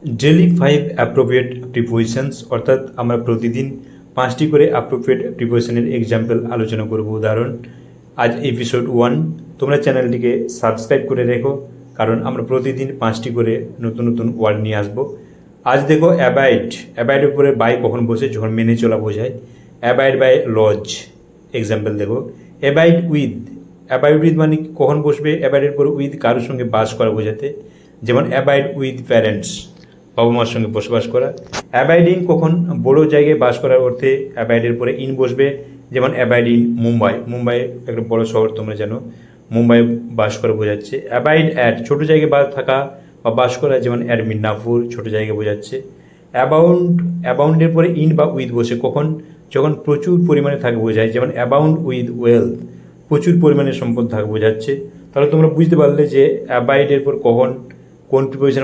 Daily 5 appropriate prepositions, অর্থাৎ আমরা প্রতিদিন 5টি করে অ্যাপ্রোপ্রিয়েট প্রিপোজিশনের এক্সাম্পল আলোচনা করব, উদাহরণ। আজ এপিসোড 1। তোমরা চ্যানেলটিকে সাবস্ক্রাইব করে রেখো, কারণ আমরা প্রতিদিন 5টি করে নতুন নতুন ওয়ার্ড নিয়ে আসব। আজ দেখো অ্যাবাইড। অ্যাবাইডের উপরে বাই কখন বসে? যখন মেনে চলা বোঝায়। Abide by laws. এক্সাম্পল দেখো অ্যাবাইড উইথ। অ্যাবাইড উইথ মানে কখন বসবে? অ্যাবাইডের পরে উইথ কারোর সঙ্গে বাস করা বোঝাতে, যেমন অ্যাবাইড উইথ প্যারেন্টস, বাবা মার সঙ্গে বসবাস করা। অ্যাবাইড ইন কখন? বড় জায়গায় বাস করার অর্থে অ্যাবাইডের পরে ইন বসবে, যেমন অ্যাবাইড ইন মুম্বাই। মুম্বাই একটা বড় শহর, তোমরা জানো। মুম্বাই বাস করা বোঝাচ্ছে। অ্যাবাইড অ্যাট ছোটো জায়গায় থাকা বা বাস করা, যেমন অ্যাট মিদনাপুর, ছোটো জায়গায় বোঝাচ্ছে। অ্যাবাউন্ড, অ্যাবাউন্ডের পরে ইন বা উইথ বসে কখন? যখন প্রচুর পরিমাণে থাকে বোঝায়, যেমন অ্যাবাউন্ড উইথ ওয়েলথ, প্রচুর পরিমাণে সম্পদ থাকে বোঝাচ্ছে। তাহলে তোমরা বুঝতে পারলে যে অ্যাবাইডের পর কখন কোন প্রিপোজিশন